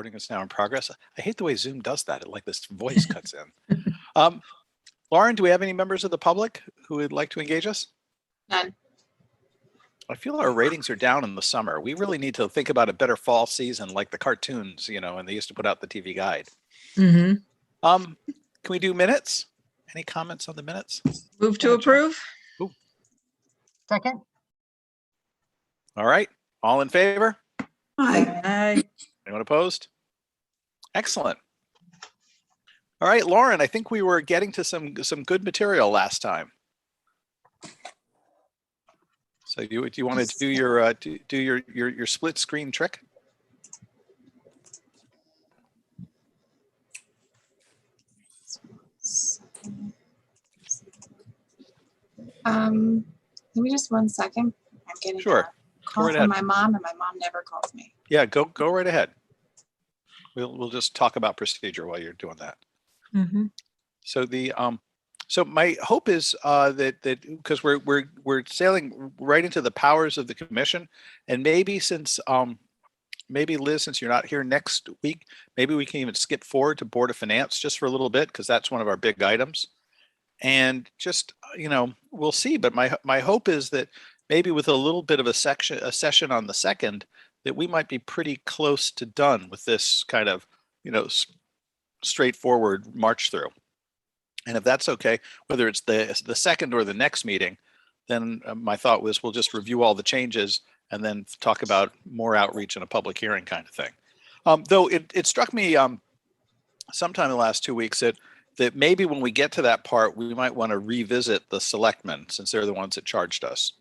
Recording is now in progress. I hate the way Zoom does that. It like this voice cuts in. Lauren, do we have any members of the public who would like to engage us? None. I feel our ratings are down in the summer. We really need to think about a better fall season, like the cartoons, you know, and they used to put out the TV guide. Mm-hmm. Can we do minutes? Any comments on the minutes? Move to approve. Ooh. Second. All right. All in favor? Aye. Anyone opposed? Excellent. All right, Lauren, I think we were getting to some good material last time. So do you want to do your split screen trick? Give me just 1 second. I'm getting Sure. a call right from ahead. my mom, and my mom never calls me. Yeah, go right ahead. We'll just talk about procedure while you're doing that. Mm-hmm. So the so my hope is that because we're sailing right into the powers of the commission, and maybe since maybe Liz, since you're not here next week, maybe we can even skip forward to Board of Finance just for a little bit, because that's one of our big items. And just, you know, we'll see. But my hope is that maybe with a little bit of a session on the 2nd, that we might be pretty close to done with this kind of, you know, straightforward march through. And if that's okay, whether it's the 2nd or the next meeting, then my thought was we'll just review all the changes and then talk about more outreach and a public hearing kind of thing. Though it struck me sometime in the last 2 weeks that maybe when we get to that part, we might want to revisit the selectmen, since they're the ones that charged us,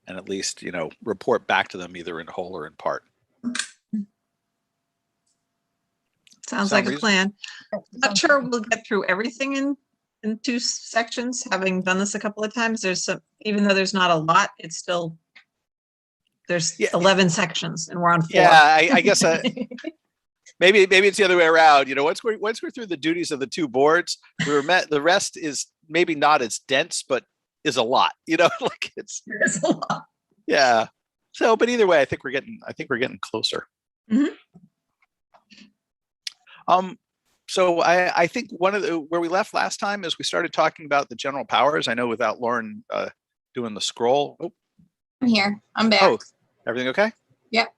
and at least, you know, report back to them either in whole or in part. Sounds Sound like a reasonable? plan. Not sure we'll get through everything in 2 sections. Having done this a couple of times, there's some, even though there's not a lot, it's still, there's 11 sections and we're on 4. Yeah, I guess maybe it's the other way around. You know, once we're through the duties of the 2 boards, the rest is maybe not as dense, but is a lot. You know, like it's There's a lot. yeah. So, but either way, I think we're getting closer. Mhm. So I think where we left last time is we started talking about the general powers. I know without Lauren doing the scroll. Oh, I'm here. I'm back. oh, everything okay? Yep.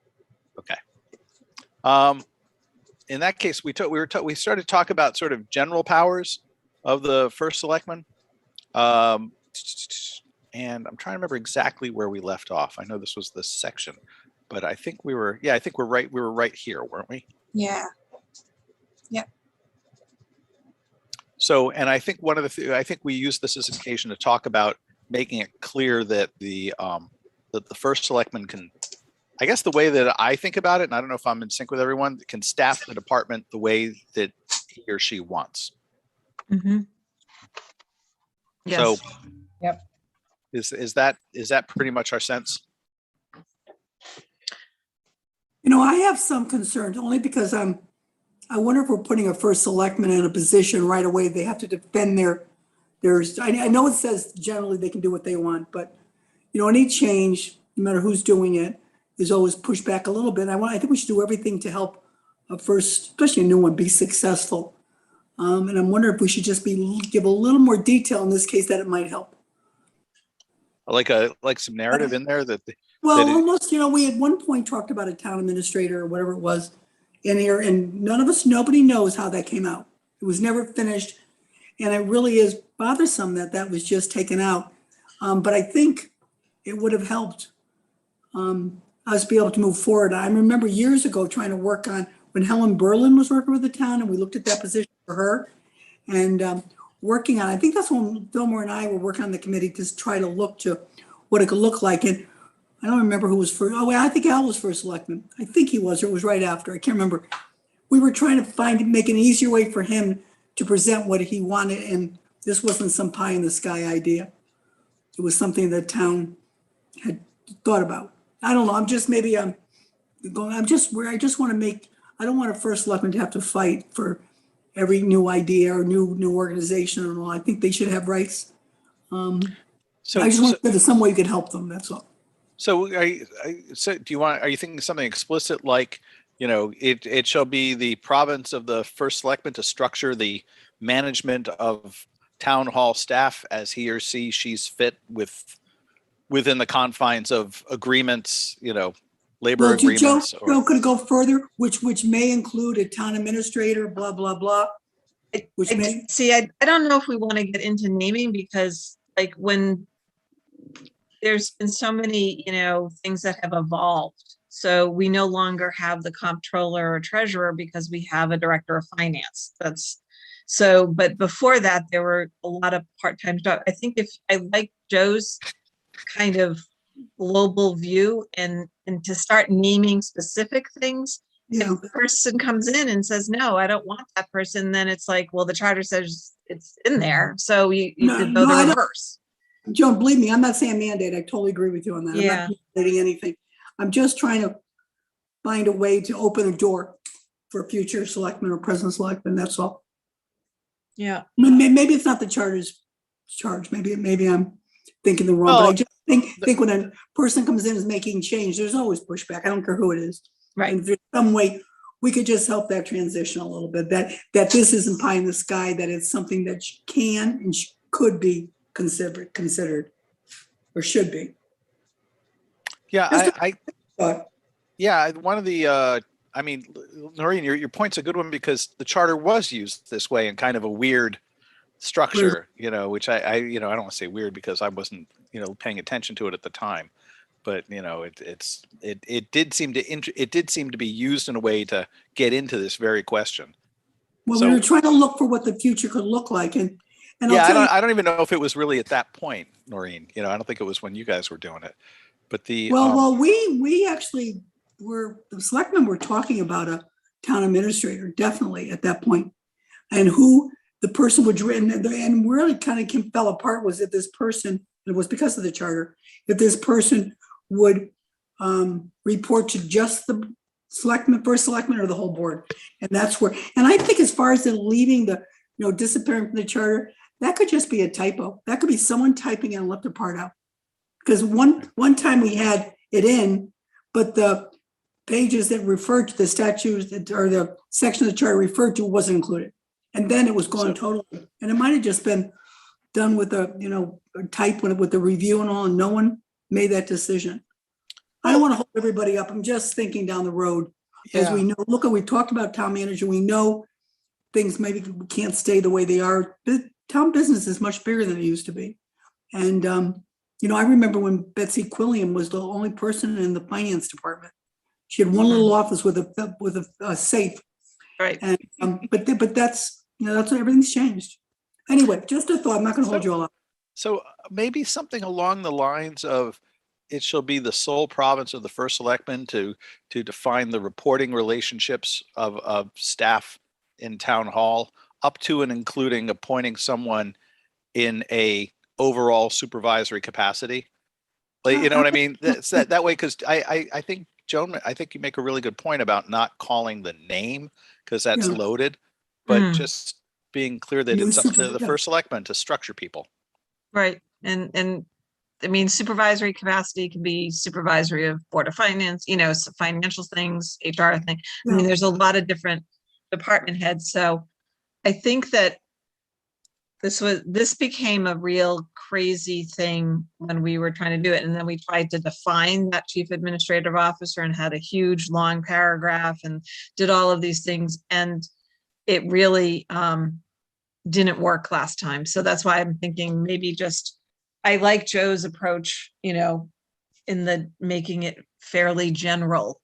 Okay. In that case, we started talking about sort of general powers of the first selectman. And I'm trying to remember exactly where we left off. I know this was this section, but I think we were right. We were right here, weren't we? Yeah. So, and I think one of I think we used this as an occasion to talk about making it clear that that the first selectman can, I guess the way that I think about it, and I don't know if I'm in sync with everyone, can staff the department the way that he or she wants. Mm-hmm. Yes. So, Yep. Is that pretty much our sense? You know, I have some concerns only because I wonder if we're putting a first selectman in a position right away. They have to defend I know it says generally they can do what they want, but you know, any change, no matter who's doing it, is always pushed back a little bit. I think we should do everything to help a first, especially a new one, be successful. And I'm wondering if we should just give a little more detail in this case that it might help. Like some narrative in there that. Well, That it- almost, you know, we at one point talked about a town administrator or whatever it was in here, and nobody knows how that came out. It was never finished. And it really is bothersome that was just taken out. But I think it would have helped us be able to move forward. I remember years ago trying to work on when Helen Berlin was working with the town, and we looked at that position for her and working on, I think that's when Fillmore and I were working on the committee to try to look to what it could look like. And I don't remember who was first. Oh, I think Al was first selectman. I think he was, or it was right after. I can't remember. We were trying to make an easier way for him to present what he wanted. And this wasn't some pie in the sky idea. It was something the town had thought about. I don't know. I just want to make, I don't want a first selectman to have to fight for every new idea or new organization and all. I think they should have rights. I just want to, some way you could help them. That's all. So, are you thinking something explicit like it shall be the province of the first selectman to structure the management of town hall staff as he or she's fit within the confines of agreements, labor Well, Joe, agreements. Joe could go further, which may include a town administrator, blah, blah, blah. Which may, See, I don't know if we want to get into naming because like when there's been so many, things that have evolved. So we no longer have the comptroller or treasurer because we have a director of finance. But before that, there were a lot of part-time stuff. I think if I like Joe's kind of global view and to start naming specific things, yeah. if the person comes in and says, no, I don't want that person, then it's like, well, the charter says it's in there. So you could go No, I the don't- reverse. Joan, believe me, I'm not saying mandate. I totally agree with you on that. Yeah. I'm not mandating anything. I'm just trying to find a way to open a door for future selectmen or present selectmen. That's all. Yeah. Maybe it's not the charter's charge. Maybe I'm thinking the wrong, but I Well, just think when a person comes in and is making change, there's always pushback. I don't care who it is. Right. And if there's some way we could just help that transition a little bit, that this isn't pie in the sky, that it's something that can and could be considered or should be. Yeah, But yeah, one of the, Noreen, your point's a good one because the charter was used this way in kind of a weird structure, which I don't want to say weird because I wasn't, paying attention to it at the time, but it did seem to be used in a way to get into this very question. well, So- we were trying to look for what the future could look like, and Yeah, I'll tell you, I don't even know if it was really at that point, Noreen. I don't think it was when you guys were doing it, but well, we actually the selectmen were talking about a town administrator, definitely at that point, and who the person would, and really kind of fell apart was that this person, it was because of the charter, if this person would report to just the first selectman or the whole board. And that's where, and I think as far as the leaving the, disappearing from the charter, that could just be a typo. That could be someone typing and left a part out. Because one time we had it in, but the pages that referred to the statutes or the section of the charter referred to wasn't included. And then it was gone totally. And it might have just been done with a type with the review and all, and no one made that decision. I don't want to hold everybody up. I'm just thinking down the road. As we know, we talked about town manager. We know things maybe can't stay the way they are. But town business is much bigger than it used to be. And, I remember when Betsy Quilliam was the only person in the finance department. She had one little office with a safe. Right. And, but that's, that's what everything's changed. Anyway, just a thought. I'm not going to hold you all up. So maybe something along the lines of it shall be the sole province of the first selectman to define the reporting relationships of staff in town hall up to and including appointing someone in a overall supervisory capacity. Like, you know what I mean? That's that way. Cause I think Joan, I think you make a really good point about not calling the name because that's Yeah. loaded, but Mm. just being clear that You it's up to the yeah. first selectman to structure people. Right. And I mean, supervisory capacity can be supervisory of Board of Finance, financial things, HR thing. I mean, Yeah. there's a lot of different department heads. So I think that this became a real crazy thing when we were trying to do it. And then we tried to define that chief administrative officer and had a huge long paragraph and did all of these things. And it really didn't work last time. So that's why I'm thinking maybe I like Joe's approach, in the making it fairly general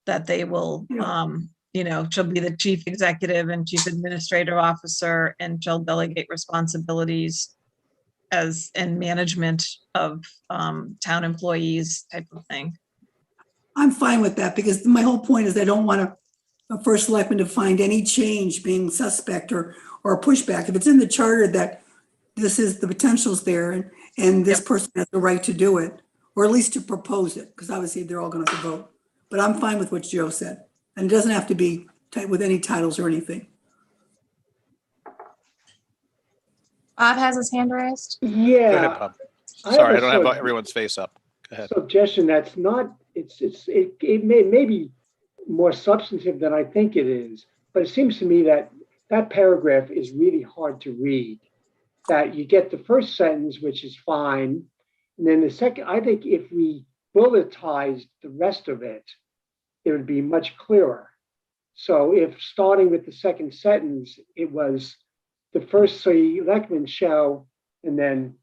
that they will, she'll be the chief executive and chief administrative officer, and she'll delegate responsibilities and management of town employees type of thing. I'm fine with that because my whole point is I don't want a first selectman to find any change being suspect or a pushback. If it's in the charter that this is the potential's there and this person has the right to do it, or at least to propose it, because obviously they're all going to have to vote. But I'm fine with what Joe said. And it doesn't have to be with any titles or anything. Bob has his hand raised. Go ahead, Yeah, Bob. I have Sorry, a I don't have sug- everyone's face up. Go ahead. suggestion that's not, it may be more substantive than I think it is. But it seems to me that that paragraph is really hard to read. That you get the first sentence, which is fine. And then the second, I think if we bulletized the rest of it, it would be much clearer. So if starting with the second sentence, it was the first selectman shall, and then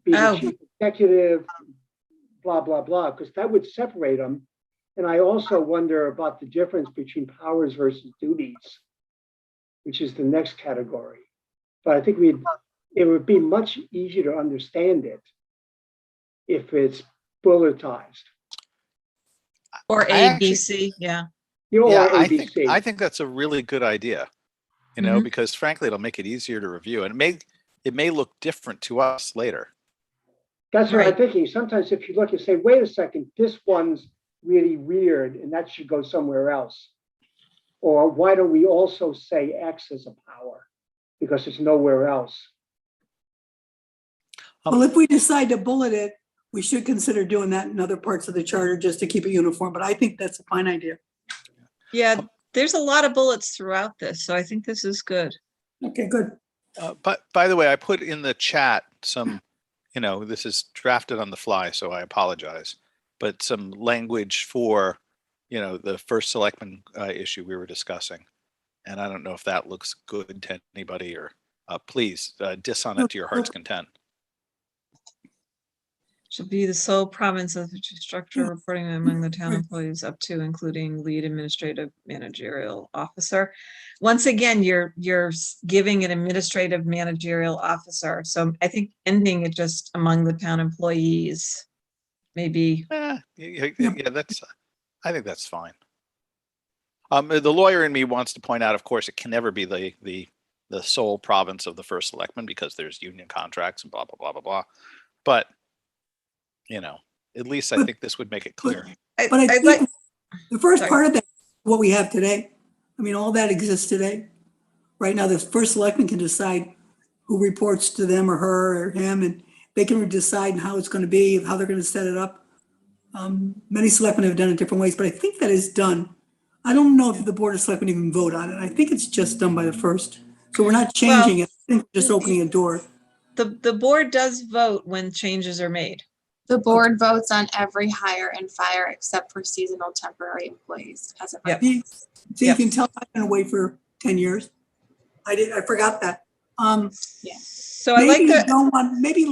be the Oh. chief executive, blah, blah, blah, because that would separate them. And I also wonder about the difference between powers versus duties, which is the next category. But I think it would be much easier to understand it if it's bulletized. Or I actually- ABC, yeah. Or Yeah, ABC. I think that's a really good idea, you know, Mhm. because frankly, it'll make it easier to review and it may look different to us later. That's what I'm Right. thinking. Sometimes if you look and say, wait a second, this one's really weird and that should go somewhere else. Or why don't we also say X as a power? Because it's nowhere else. Well, if we decide to bullet it, we should consider doing that in other parts of the charter just to keep it uniform, but I think that's a fine idea. Yeah, there's a lot of bullets throughout this, so I think this is good. Okay, good. But by the way, I put in the chat some, you know, this is drafted on the fly, so I apologize, but some language for, you know, the first selectman issue we were discussing. And I don't know if that looks good to anybody or please diss on it to your heart's content. Should be the sole province of the structure reporting among the town employees up to including lead administrative managerial officer. Once again, you're giving an administrative managerial officer. So I think ending it just among the town employees, maybe. Yeah, that's, I think that's fine. The lawyer in me wants to point out, of course, it can never be the sole province of the first selectman because there's union contracts and blah, blah, blah, blah, blah. But, you know, at least I think this would make it clear. But I I'd like, think the first sorry. part of that, what we have today, I mean, all that exists today. Right now, the first selectman can decide who reports to them or her or him, and they can decide how it's going to be, how they're going to set it up. Many selectmen have done it different ways, but I think that is done. I don't know if the Board of Selectmen even vote on it. I think it's just done by the first. So we're not changing it. I think we're just opening a door. the board does vote when changes are made. The board votes on every hire and fire except for seasonal temporary employees as of right Yep. now. So you Yep. can tell I've been away for 10 years. I forgot that. So I like Maybe you the, don't want, maybe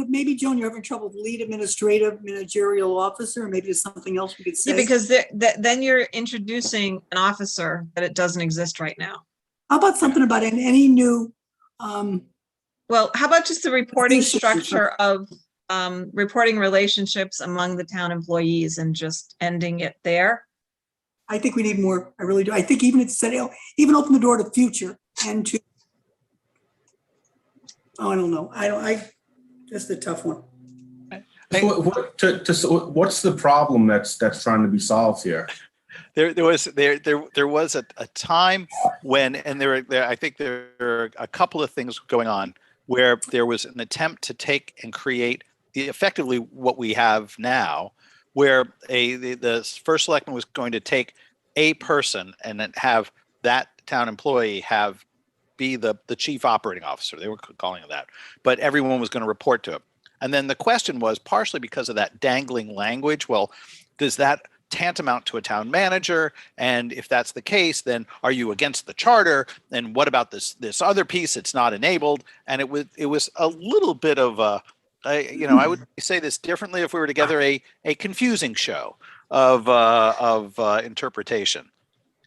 maybe Joan, you're having trouble with lead administrative managerial officer, maybe there's something else we could yeah, say. because then you're introducing an officer that it doesn't exist right now. How about something about any new, Well, how about just the reporting Positions. structure of reporting relationships among the town employees and just ending it there? I think we need more, I really do. I think even it's said, even open the door to future and to, oh, I don't know. That's the tough one. So what's the problem that's trying to be solved here? There was a time when, and I think there are a couple of things going on where there was an attempt to take and create effectively what we have now, where the first selectman was going to take a person and then have that town employee be the chief operating officer. They were calling it that, but everyone was going to report to him. And then the question was, partially because of that dangling language, well, does that tantamount to a town manager? And if that's the case, then are you against the charter? And what about this other piece? It's not enabled. And it was a little bit of I would say this differently if we were together, a confusing show of interpretation.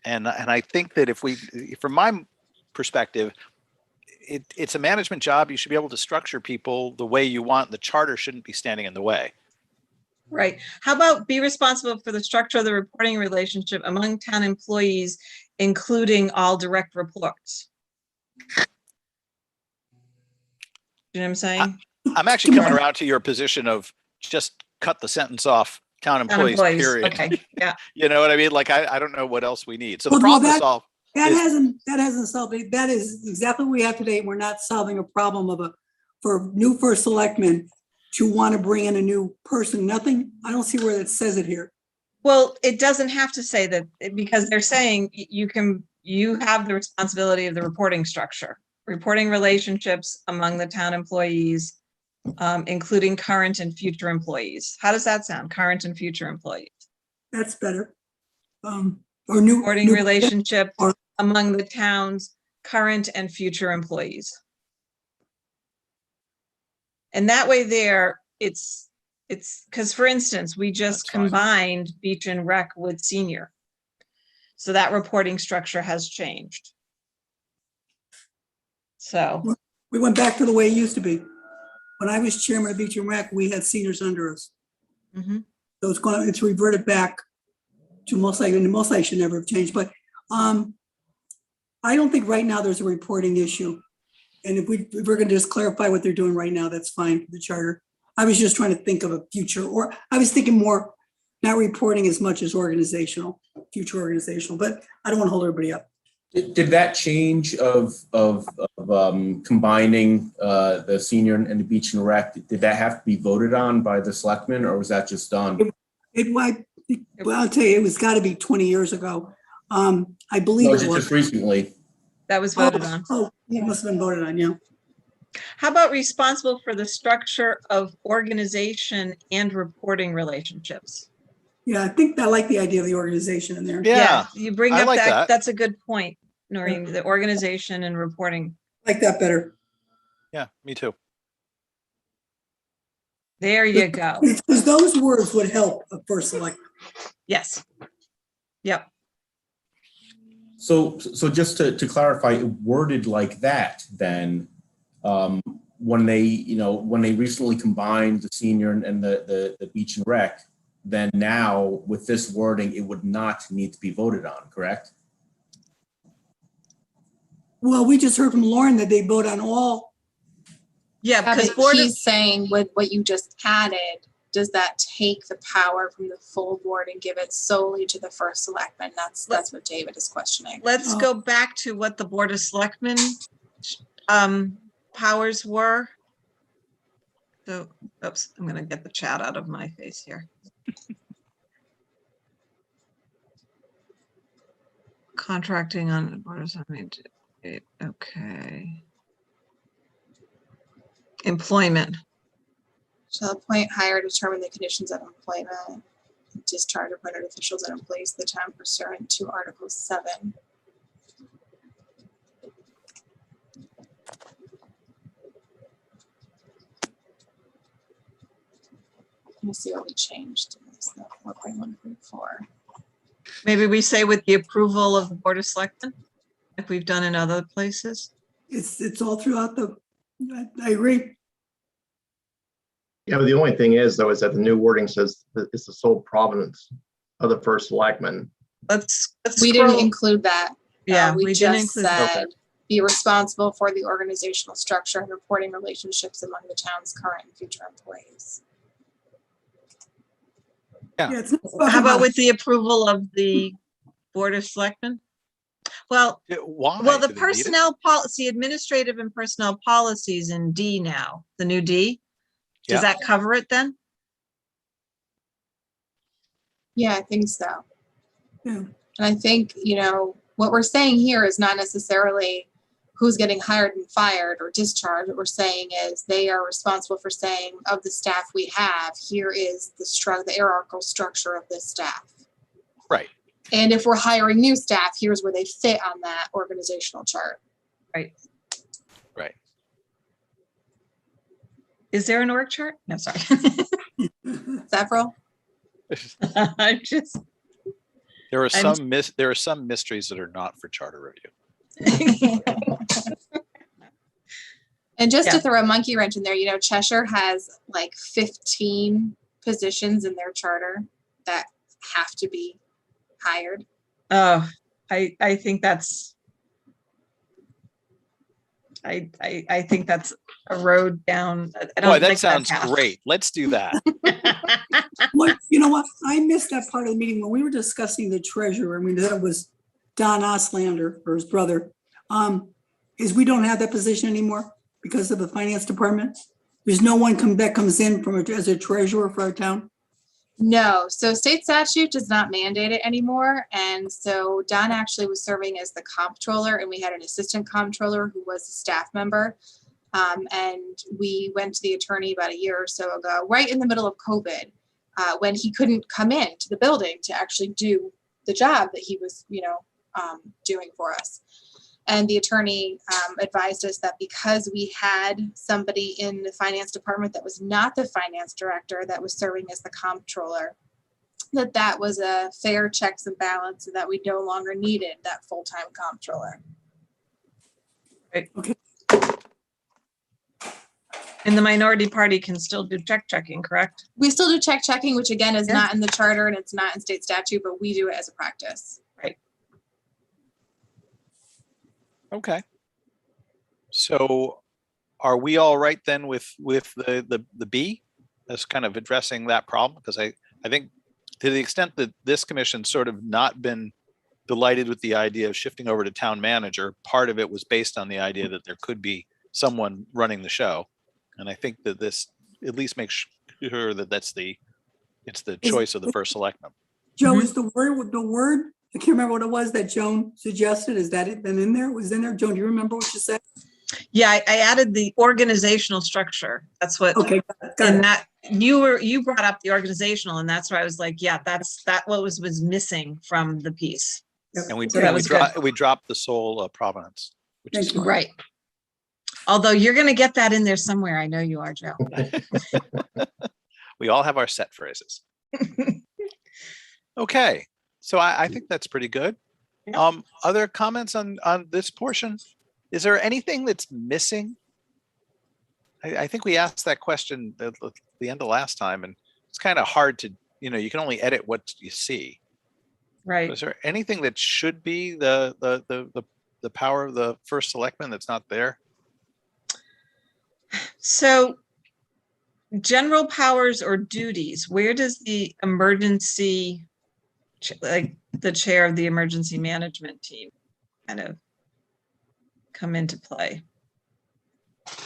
And I think that from my perspective, it's a management job. You should be able to structure people the way you want. The charter shouldn't be standing in the way. Right. How about be responsible for the structure of the reporting relationship among town employees, including all direct reports? You know what I'm saying? I'm actually coming around to your position of just cut the sentence off town Town employees, employees, period. okay, yeah. You know what I mean? Like, I don't know what else we need. So the Well, problem is that- solved. That Is- hasn't solved it. That is exactly what we have today. We're not solving a problem for new first selectmen to want to bring in a new person. Nothing, I don't see where that says it here. Well, it doesn't have to say that because they're saying you have the responsibility of the reporting structure, reporting relationships among the town employees, including current and future employees. How does that sound? Current and future employees. That's better. Or new. Reporting new- relationship or- among the town's current and future employees. And that way there, it's because for instance, we just That's fine. combined beach and rec with senior. So that reporting structure has changed. So, We went back to the way it used to be. When I was chairman of Beach and Rec, we had seniors under us. mhm. So it's reverted back to most likely should never have changed, but I don't think right now there's a reporting issue. And if we're gonna just clarify what they're doing right now, that's fine for the charter. I was just trying to think of a future, or I was thinking more, not reporting as much as future organizational, but I don't want to hold everybody up. Did that change of combining the senior and the beach and rec, did that have to be voted on by the selectmen, or was that just done? Well, I'll tell you, it was gotta be 20 years ago. I believe Or it was it was. just recently? That was voted on. Oh, it must have been voted on, yeah. How about responsible for the structure of organization and reporting relationships? Yeah, I think I like the idea of the organization in there. Yeah, You bring I up like that, that. that's a good point, Noreen, the organization and reporting. I like that better. yeah, me too. There you go. Because those words would help a first select. Yes. Yep. So just to clarify, worded like that, then, when they recently combined the senior and the beach and rec, then now with this wording, it would not need to be voted on, correct? Well, we just heard from Lauren that they vote on all. Yeah, Yeah, because but board of, he's saying with what you just added, does that take the power from the full board and give it solely to the first selectman? That's what David is questioning. let's go back to what the Board of Selectmen powers were. So, oops, I'm gonna get the chat out of my face here. Contracting on Board of Selectmen, okay. Employment. Shall appoint, hire, determine the conditions of employment, discharge appointed officials and employees of the town pursuant to Article 7. Let me see what we changed in this 4.1.4. Maybe we say with the approval of the Board of Selectmen, like we've done in other places. It's all throughout I agree. Yeah, but the only thing is, though, is that the new wording says that it's the sole province of the first selectman. Let's We didn't scroll. include that. Yeah, We we didn't just include. said, be responsible for the organizational structure and reporting relationships among the town's current and future employees. Yeah. Yeah, it's not How about with the approval of the Board of Selectmen? Well, Yeah, why? well, the Do they need it? personnel policy, administrative and personnel policies in D now, the new D. Yeah. Does that cover it then? Yeah, I think so. Yeah. And I think, what we're saying here is not necessarily who's getting hired and fired or discharged. What we're saying is they are responsible for saying, of the staff we have, here is the hierarchical structure of this staff. Right. And if we're hiring new staff, here's where they fit on that organizational chart. Right. Is there an org chart? No, sorry. Several? I just, There are I'm- some mysteries that are not for charter review. And just to Yeah. throw a monkey wrench in there, Cheshire has like 15 positions in their charter that have to be hired. oh, I think that's, I think that's a road down. I don't Boy, that like sounds path. great. Let's do that. You know what? I missed that part of the meeting when we were discussing the treasurer. I mean, that was Don Oslander or his brother. Is we don't have that position anymore because of the finance department. There's no one that comes in as a treasurer for our town. No, so state statute does not mandate it anymore. And so Don actually was serving as the comptroller, and we had an assistant comptroller who was a staff member. And we went to the attorney about a year or so ago, right in the middle of COVID, when he couldn't come in to the building to actually do the job that he was, doing for us. And the attorney advised us that because we had somebody in the finance department that was not the finance director that was serving as the comptroller, that was a fair checks and balance, and that we no longer needed that full-time comptroller. And the minority party can still do checking, correct? We still do checking, which again is Yeah. not in the charter and it's not in state statute, but we do it as a practice. Okay. So are we all right then with the B as kind of addressing that problem? Because I think to the extent that this commission sort of not been delighted with the idea of shifting over to town manager, part of it was based on the idea that there could be someone running the show. And I think that this at least makes sure that it's the choice of the first selectman. Joe, is the word, I can't remember what it was that Joan suggested. Is that it been in there? Was it in there? Joan, do you remember what you said? Yeah, I added the organizational structure. That's what, Okay, got and it. that you brought up the organizational, and that's where I was like, yeah, that what was missing from the piece. And we So that was good. we dropped the sole provenance, which is Thank you. fine. Right. Although you're going to get that in there somewhere. I know you are, Joe. We all have our set phrases. Okay, so I think that's pretty good. Yeah. Other comments on this portion? Is there anything that's missing? I think we asked that question at the end of last time, and it's kind of hard to, you can only edit what you see. Right. Is there anything that should be the power of the first selectman that's not there? So general powers or duties, where does the emergency, like the chair of the emergency management team kind of come into play?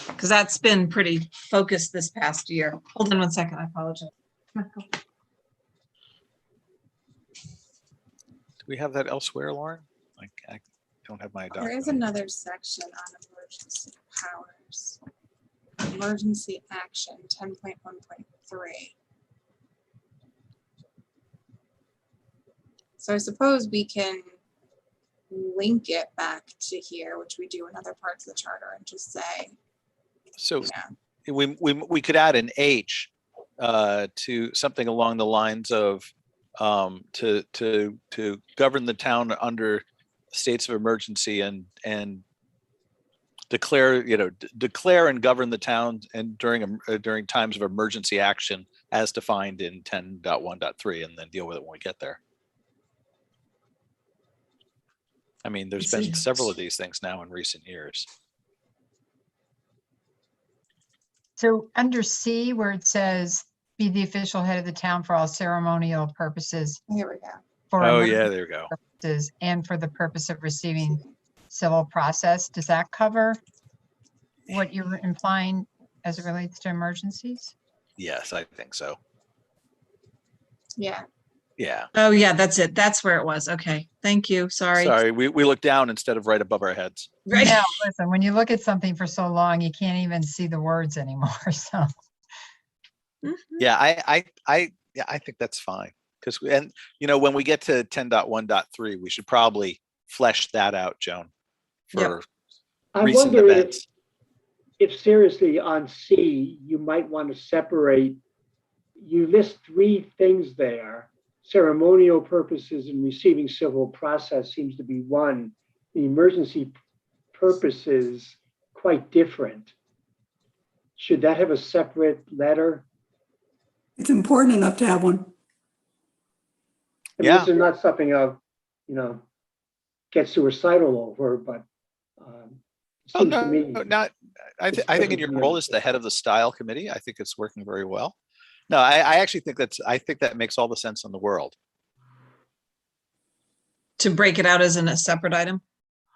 Because that's been pretty focused this past year. Hold on one second, I apologize. Do we have that elsewhere, Lauren? I don't have my There is document. another section on emergency powers. Emergency action, 10.1.3. So I suppose we can link it back to here, which we do in other parts of the charter, and just say, So yeah, we could add an H to something along the lines of to govern the town under states of emergency and declare declare and govern the town and during times of emergency action as defined in 10.1.3, and then deal with it when we get there. I mean, there's been several of these things now in recent years. So under C, where it says, be the official head of the town for all ceremonial purposes. here we go. For Oh emergency yeah, there you go. purposes and for the purpose of receiving civil process. Does that cover what you're implying as it relates to emergencies? Yes, I think so. Yeah, Yeah. Oh, yeah, that's it. That's where it was. Okay, thank you. Sorry. Sorry, we look down instead of right above our heads. Right. No, listen, when you look at something for so long, you can't even see the words anymore. So Mhm. Yeah, I think that's fine. Because when we get to 10.1.3, we should probably flesh that out, Joan, for I recent wonder events. if seriously on C, you might want to separate, you list 3 things there. Ceremonial purposes and receiving civil process seems to be one. The emergency purposes, quite different. Should that have a separate letter? It's important enough to have one. I mean, Yeah. this is not something of, get suicidal over, but it Oh, seems no, to me. I think in your role as the head of the style committee, I think it's working very well. No, I actually think that makes all the sense in the world. To break it out as a separate item?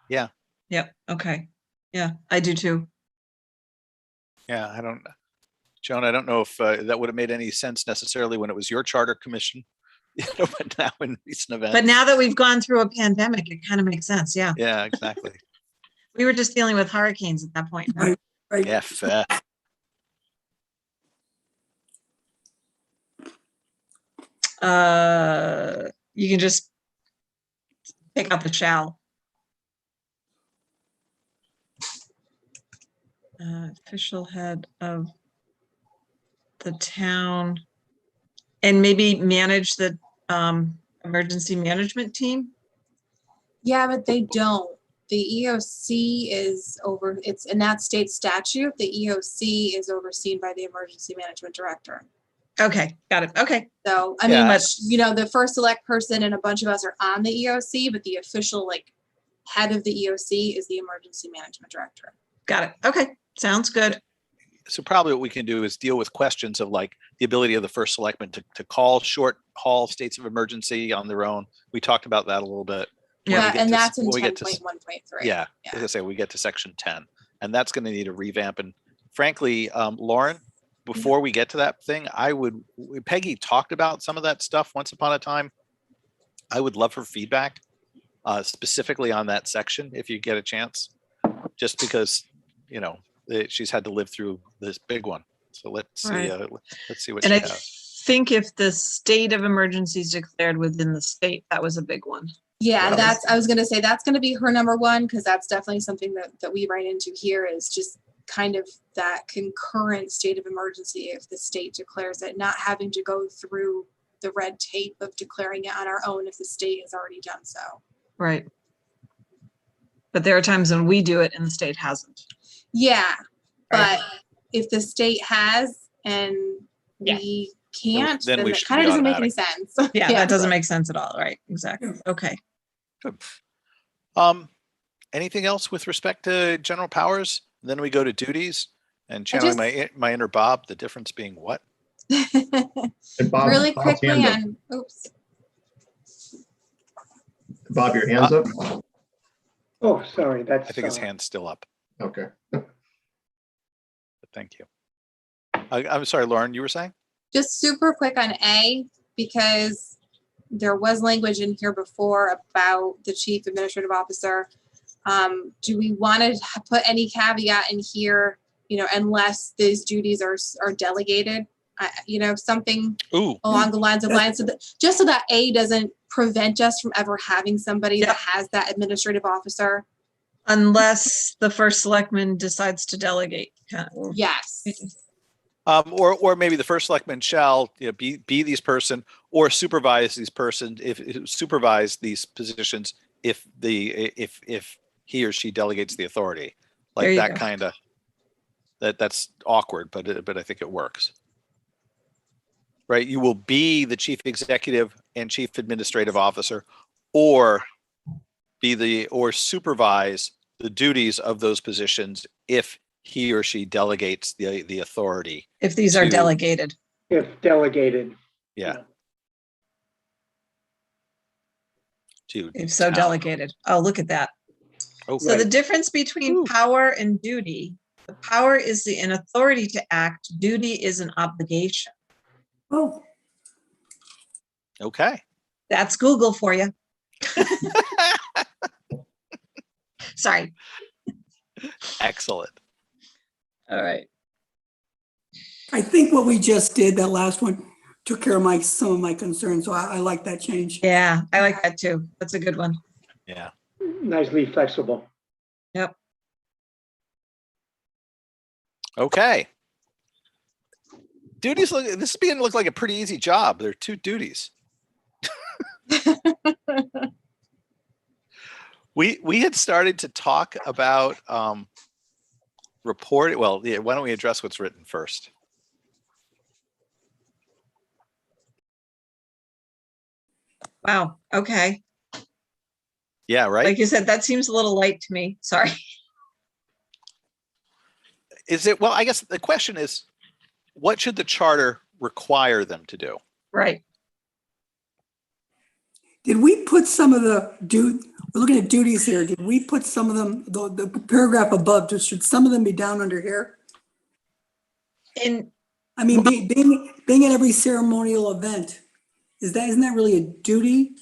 Yeah. Yep, okay. Yeah, I do too. Yeah, Joan, I don't know if that would have made any sense necessarily when it was your charter commission, but now in recent events. But now that we've gone through a pandemic, it kind of makes sense. Yeah. Yeah, exactly. We were just dealing with hurricanes at that point. Right. Right. Yeah, fair. You can just pick out the shall. Official head of the town and maybe manage the emergency management team. Yeah, but they don't. The EOC is over, it's in that state statute, the EOC is overseen by the emergency management director. Okay, got it. Okay, So, I Yeah. mean, you know, the first select person and a bunch of us are on the EOC, but the official like head of the EOC is the emergency management director. got it. Okay, sounds good. So probably what we can do is deal with questions of like the ability of the first selectman to call short haul states of emergency on their own. We talked about that a little bit. When we Yeah, get and to- that's in when we get 10.1.3. Yeah, Yeah. as I say, we get to section 10, and that's going to need a revamp. And frankly, Lauren, before we get to that thing, Peggy talked about some of that stuff once upon a time. I would love her feedback, specifically on that section, if you get a chance, just because, you know, she's had to live through this big one. So let's see, Right. let's see what And she I has. think if the state of emergency is declared within the state, that was a big one. Yeah, Yeah. I was gonna say, that's gonna be her number one, because that's definitely something that we run into here is just kind of that concurrent state of emergency if the state declares it, not having to go through the red tape of declaring it on our own if the state has already done so. Right. But there are times when we do it and the state hasn't. Yeah, Right. but if the state has and Yeah. we can't, Then then we it should kind of be doesn't make any sense. Yeah, that doesn't make sense at all. Right, exactly. Okay. Anything else with respect to general powers? Then we go to duties and I channeling just- my inner Bob, the difference being what? And Bob, Really Bob's quickly hand up. on, oops. Bob, your hands up? Oh, sorry, that's. I think his hand's still up, Okay. but thank you. I'm sorry, Lauren, you were saying? Just super quick on A, because there was language in here before about the chief administrative officer. Do we want to put any caveat in here, you know, unless these duties are delegated? You know, something Ooh, along the lines of lines, so that, just so that A doesn't prevent us from ever having somebody that has that administrative officer. Unless the first selectman decides to delegate. Yes. or maybe the first selectman shall, you know, be these person or supervise these person if supervise these positions if he or she delegates the authority, There like you that go. kind of that's awkward, but I think it works. Right, you will be the chief executive and chief administrative officer, or or supervise the duties of those positions if he or she delegates the authority. If these are To- delegated. If delegated. Yeah. To If so town. delegated. Oh, look at that. Oh, So the Right. difference between Ooh. power and duty, the power is an authority to act, duty is an obligation. Oh, okay. That's Google for you. Sorry. Excellent. All right. I think what we just did, that last one, took care of some of my concerns, so I like that change. Yeah, I like that too. That's a good one. Yeah. Nicely flexible. Yep. Okay. Duties look. This is beginning to look like a pretty easy job. There are 2 duties. We had started to talk about report. Well, yeah, why don't we address what's written first? Wow. Okay. Yeah, right. Like you said, that seems a little light to me. Sorry. Is it? Well, I guess the question is, what should the charter require them to do? Right. Did we put some of we're looking at duties here, did we put some of them, the paragraph above, should some of them be down under here? In I mean, being at every ceremonial event, isn't that really a duty?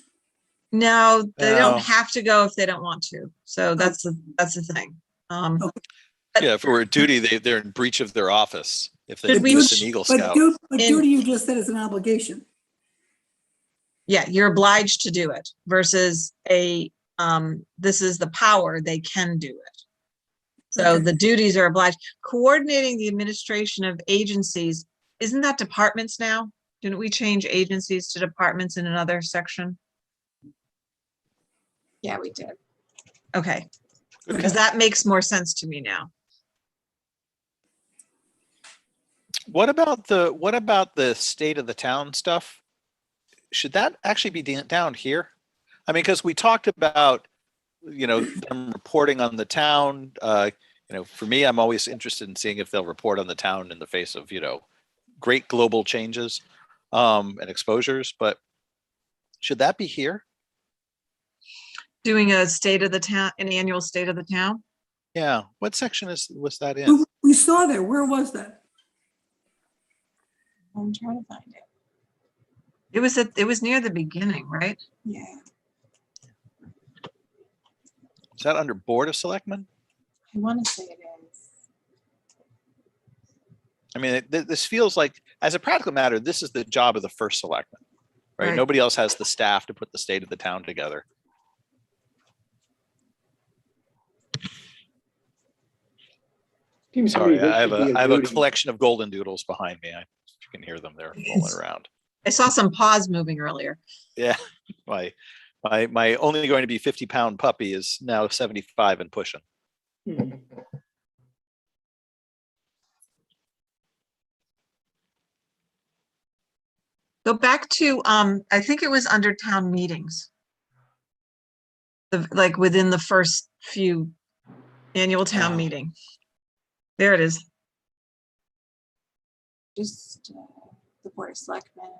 No, they No. don't have to go if they don't want to. So that's the thing. Okay. Yeah, if it were a duty, they're in breach of their office if they Should we- miss an Eagle Scout. But In- duty you just said is an obligation. Yeah, you're obliged to do it versus this is the power, they can do it. So Okay. the duties are obliged. Coordinating the administration of agencies, isn't that departments now? Didn't we change agencies to departments in another section? Yeah, we did. Okay, because that makes more sense to me now. What about the state of the town stuff? Should that actually be down here? I mean, because we talked about, them reporting on the town. For me, I'm always interested in seeing if they'll report on the town in the face of, great global changes and exposures. But should that be here? Doing a state of the town, an annual state of the town? Yeah. What section was that in? We saw that. Where was that? I'm trying to find it. It was near the beginning, right? Yeah. Is that under Board of Selectmen? I want to say it is. I mean, this feels like, as a practical matter, this is the job of the first selectman, right? Right. Nobody else has the staff to put the state of the town together. Seems to me Sorry, this I have should be I have a duty. collection of golden doodles behind me. You can hear them. They're rolling around. I saw some paws moving earlier. Yeah, my only going to be 50-pound puppy is now 75 and pushing. Mhm. Go back to, I think it was under town meetings. Like within the first few annual town Oh. meeting. There it is. Just the Board of Selectmen.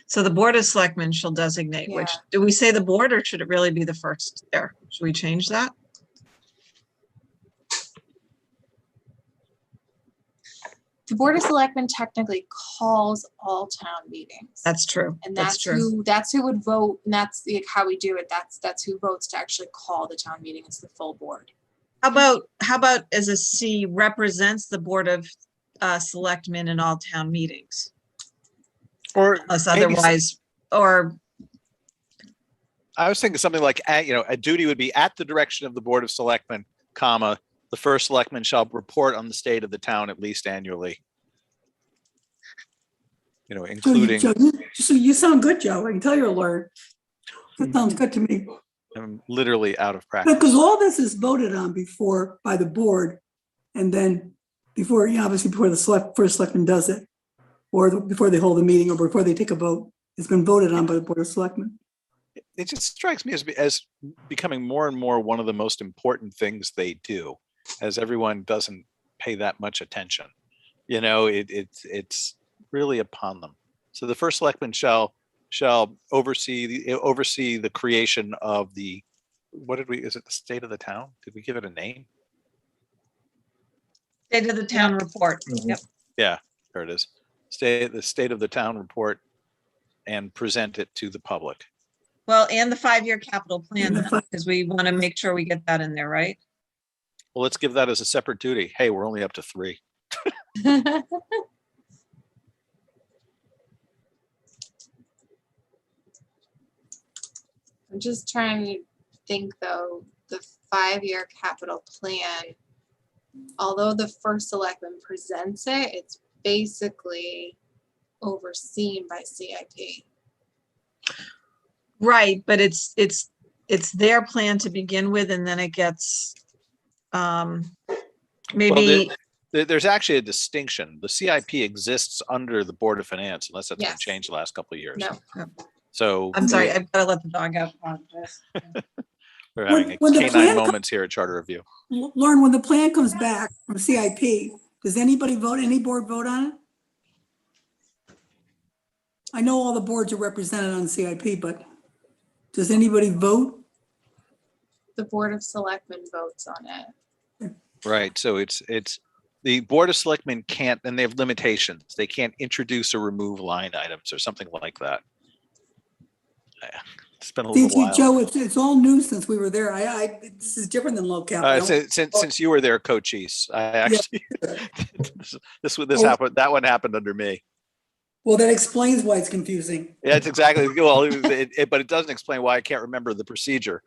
So the Board of Selectmen shall designate which, Yeah. do we say the board or should it really be the first there? Should we change that? The Board of Selectmen technically calls all town meetings. That's true. And That's true. that's who would vote, and that's how we do it. That's who votes to actually call the town meeting. It's the full board. How about as a C represents the Board of Selectmen in all town meetings? Or Unless maybe otherwise, or, I was thinking something like, a duty would be at the direction of the Board of Selectmen, comma, the first selectman shall report on the state of the town at least annually. Including, So you sound good, Joe. I can tell you're a lawyer. That sounds good to me. I'm literally out of practice. Because all this is voted on before by the board, and then before, obviously before the first selectman does it, or before they hold a meeting, or before they take a vote, it's been voted on by the Board of Selectmen. It just strikes me as becoming more and more one of the most important things they do, as everyone doesn't pay that much attention. It's really upon them. So the first selectman shall oversee the creation of the, is it the state of the town? Did we give it a name? state of the town report. Mhm. Yep. Yeah, there it is. The state of the town report and present it to the public. Well, and the 5-year capital plan, And the because we want to make sure we get that in there, right? Well, let's give that as a separate duty. Hey, we're only up to 3. I'm just trying to think though, the 5-year capital plan, although the first selectman presents it, it's basically overseen by CIP. Right, but it's their plan to begin with, and then it gets, maybe, There's actually a distinction. The CIP exists under the Board of Finance, unless that's been Yes. changed the last couple of years. No, So I'm sorry, I've got to let the dog out. Apologize. we're having When the canine plan moments here at Charter Review. Lauren, when the plan comes back from CIP, does anybody vote, any board vote on it? I know all the boards are represented on CIP, but does anybody vote? the Board of Selectmen votes on it. Right. So it's the Board of Selectmen can't, and they have limitations. They can't introduce or remove line items or something like that. It's been a little See, while. Joe, it's all new since we were there. This is different than low cap. I don't- Since you were there, Coach East, I actually, this Oh. happened, that one happened under me. Well, that explains why it's confusing. Yeah, it's exactly, well, but it doesn't explain why I can't remember the procedure.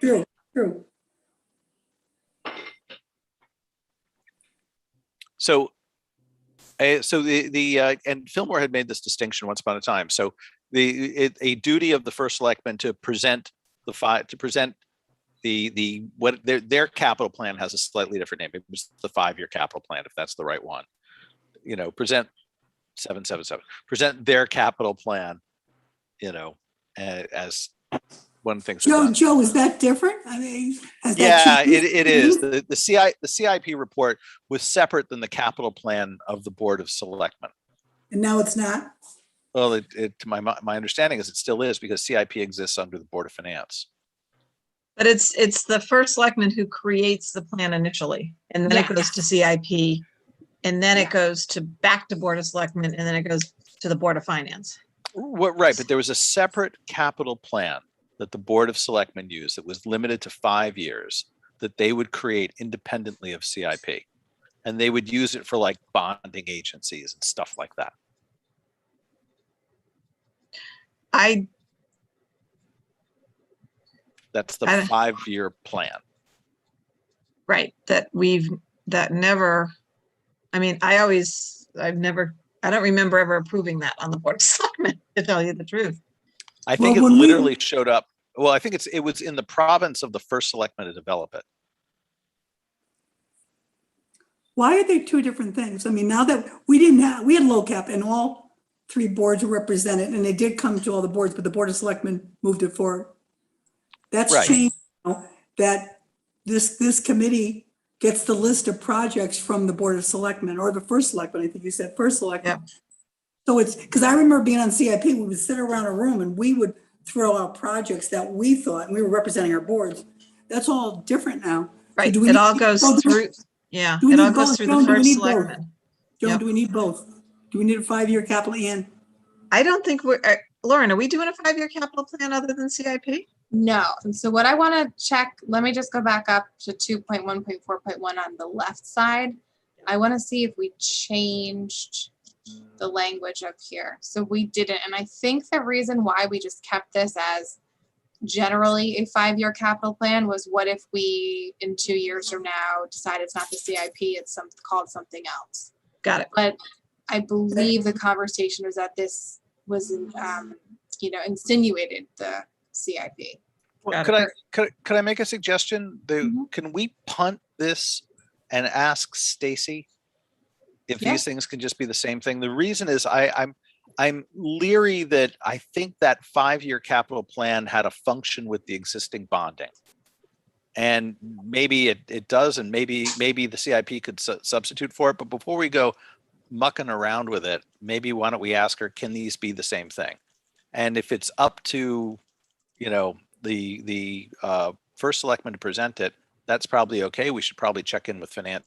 True, true. So, and Fillmore had made this distinction once upon a time. So a duty of the first selectman to present their capital plan has a slightly different name. It was the 5-year capital plan, if that's the right one. You know, present 777, present their capital plan, you know, as one of the things. Joe, is that different? I mean, has that Yeah, changed? it is. The CIP report was separate than the capital plan of the Board of Selectmen. And now it's not? Well, my understanding is it still is, because CIP exists under the Board of Finance. But it's the first selectman who creates the plan initially, and then it goes to CIP, and then it goes back to Board of Selectmen, and then it goes to the Board of Finance. Right, but there was a separate capital plan that the Board of Selectmen used that was limited to 5 years that they would create independently of CIP. And they would use it for like bonding agencies and stuff like that. That's the 5-year plan. Right, I don't remember ever approving that on the Board of Selectmen, to tell you the truth. I think Well, it when we- literally showed up. Well, I think it was in the province of the first selectman to develop it. Why are they two different things? I mean, now that we had low cap and all 3 boards were represented, and they did come to all the boards, but the Board of Selectmen moved it forward. That's Right. changed now, that this committee gets the list of projects from the Board of Selectmen, or the first selectman. I think you said first selectman. Yep. So it's, because I remember being on CIP, we would sit around a room and we would throw out projects that we thought, and we were representing our boards. That's all different now. Right, do we it need- all goes oh, through, yeah, do we it need all goes both? through Joan, the do we first need both? selectman. Joan, Yep. do we need both? Do we need a 5-year capital and? I don't think Lauren, are we doing a 5-year capital plan other than CIP? No. And so what I want to check, let me just go back up to 2.1.4.1 on the left side. I want to see if we changed the language up here. So we didn't. And I think the reason why we just kept this as generally a 5-year capital plan was, what if we in 2 years from now decide it's not the CIP, it's called something else. Got it. But I believe the conversation was that this was, insinuated the CIP. Well, Got could I make a suggestion? Mhm. Can we punt this and ask Stacy if Yeah. these things can just be the same thing? The reason is I'm leery that I think that 5-year capital plan had a function with the existing bonding. And maybe it does, and maybe the CIP could substitute for it. But before we go mucking around with it, maybe why don't we ask her, can these be the same thing? And if it's up to, the first selectman to present it, that's probably okay. We should probably check in with finance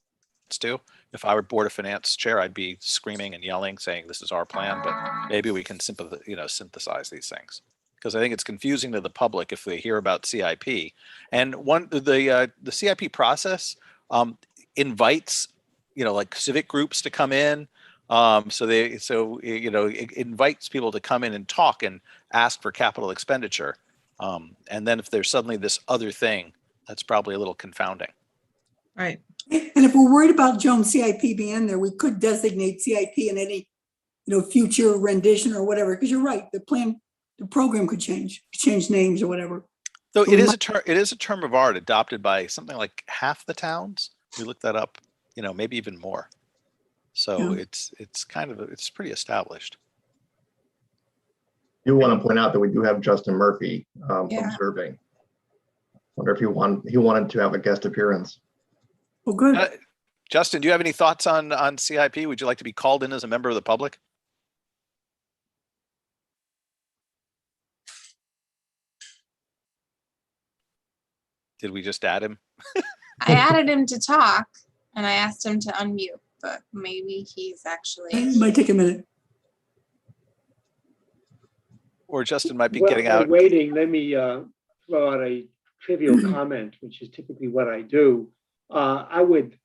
too. If I were Board of Finance chair, I'd be screaming and yelling, saying this is our plan, but maybe we can synthesize these things. Because I think it's confusing to the public if they hear about CIP. And the CIP process invites, like civic groups to come in. It invites people to come in and talk and ask for capital expenditure. And then if there's suddenly this other thing, that's probably a little confounding. Right. And if we're worried about Joan's CIP being in there, we could designate CIP in any, future rendition or whatever, because you're right, the program could change names or whatever. Though So it we is a term of art adopted by something like half the towns. We looked that up, maybe even more. So Yeah. it's pretty established. I do want to point out that we do have Justin Murphy Yeah. observing. Wonder if he wanted to have a guest appearance. Well, good. Justin, do you have any thoughts on CIP? Would you like to be called in as a member of the public? Did we just add him? I added him to talk. And I asked him to unmute, but maybe he's actually. It might take a minute. Or Justin might be Well, getting while out. waiting, let me throw out a trivial comment, which is typically what I do. I would,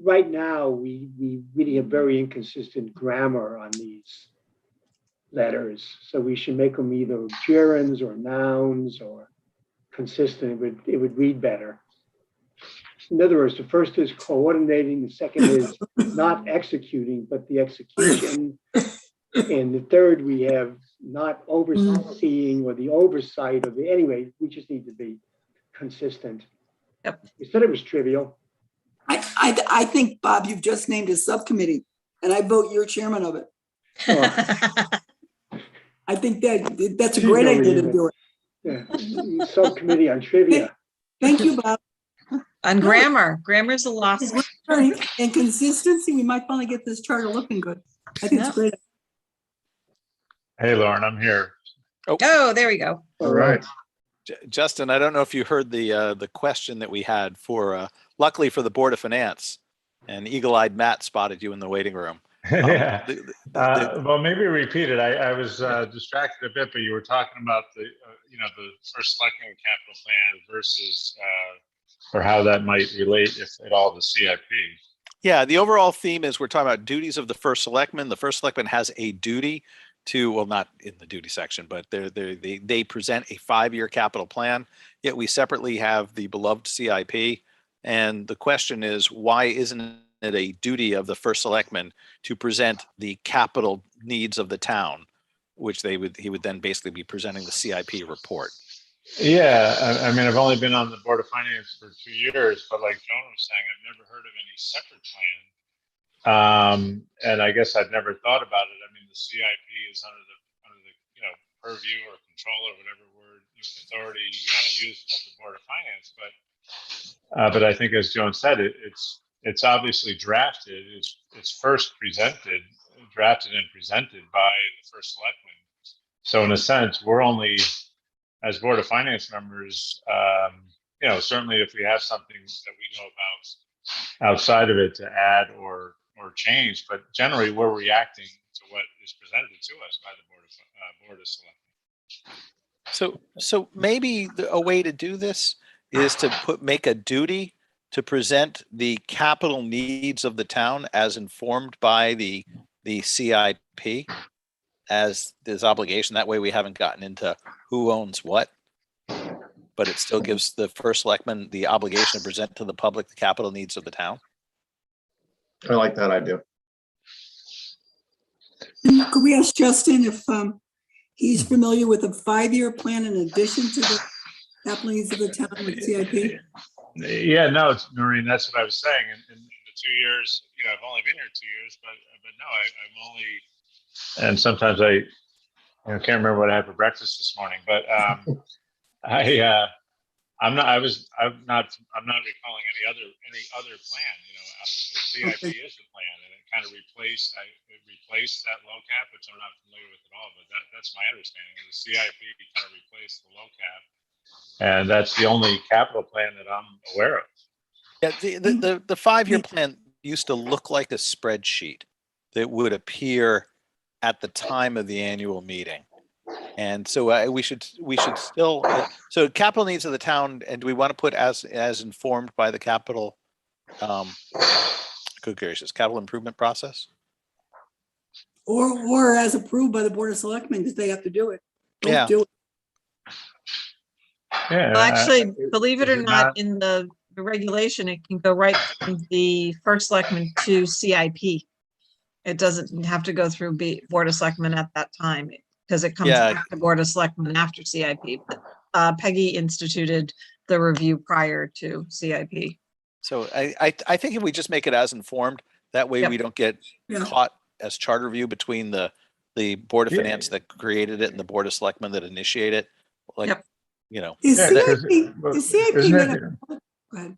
right now, we really have very inconsistent grammar on these letters. So we should make them either gerunds or nouns or consistent. It would read better. In other words, the first is coordinating, the second is not executing, but the execution. And the third, we have not overseeing or the oversight of the, anyway, we just need to be consistent. Yep. You said it was trivial. I think, Bob, you've just named a subcommittee, and I vote you're chairman of it. I think that's a great idea to do it. Yeah, subcommittee on trivia. Thank you, Bob. On grammar, grammar's a lost. And consistency, we might finally get this charter looking good. I think it's great. Hey, Lauren, I'm here. Oh, there we go. All right. Justin, I don't know if you heard the question that we had for, luckily for the Board of Finance, and eagle-eyed Matt spotted you in the waiting room. Yeah. Well, maybe repeat it. I was distracted a bit, but you were talking about the first selecting capital plan versus or how that might relate, if at all, to CIP. Yeah, the overall theme is we're talking about duties of the first selectman. The first selectman has a duty to, well, not in the duty section, but they present a 5-year capital plan. Yet we separately have the beloved CIP. And the question is, why isn't it a duty of the first selectman to present the capital needs of the town, which he would then basically be presenting the CIP report. Yeah, I mean, I've only been on the Board of Finance for 2 years, but like Joan was saying, I've never heard of any separate plan. And I guess I'd never thought about it. I mean, the CIP is under the purview or control or whatever word authority you want to use of the Board of Finance. But I think, as Joan said, it's obviously drafted. It's first drafted and presented by the first selectman. So in a sense, we're only, as Board of Finance members, certainly if we have something that we know about outside of it to add or change, but generally we're reacting to what is presented to us by the Board of Selectmen. So maybe a way to do this is to make a duty to present the capital needs of the town as informed by the CIP as this obligation. That way we haven't gotten into who owns what, but it still gives the first selectman the obligation to present to the public the capital needs of the town. I like that idea. Could we ask Justin if he's familiar with a 5-year plan in addition to the capital needs of the town with CIP? Yeah, no, Noreen, that's what I was saying. In the 2 years, I've only been here 2 years, but no, I'm only, and sometimes I can't remember what I had for breakfast this morning, but I'm not recalling any other plan. The CIP is the plan, and it kind of replaced that low cap, which I'm not familiar with at all, but that's my understanding. The CIP kind of replaced the low cap. And that's the only capital plan that I'm aware of. Yeah, the 5-year plan used to look like a spreadsheet that would appear at the time of the annual meeting. And so we should still, so capital needs of the town, and do we want to put as informed by the capital, good gracious, capital improvement process? Or as approved by the Board of Selectmen, because they have to do it. Yeah. Do it. Yeah. Well, actually, believe it is or it not, not- in the regulation, it can go right from the first selectman to CIP. It doesn't have to go through Board of Selectmen at that time, because it comes Yeah. back to Board of Selectmen after CIP. But Peggy instituted the review prior to CIP. So I think if we just make it as informed, that way Yep. we don't get Yeah. caught as charter review between the Board of Yeah. Finance that created it and the Board of Selectmen that initiate it. Like, Yep. Is Yeah, CIP, 'cause- is CIP isn't made it- up? Go ahead.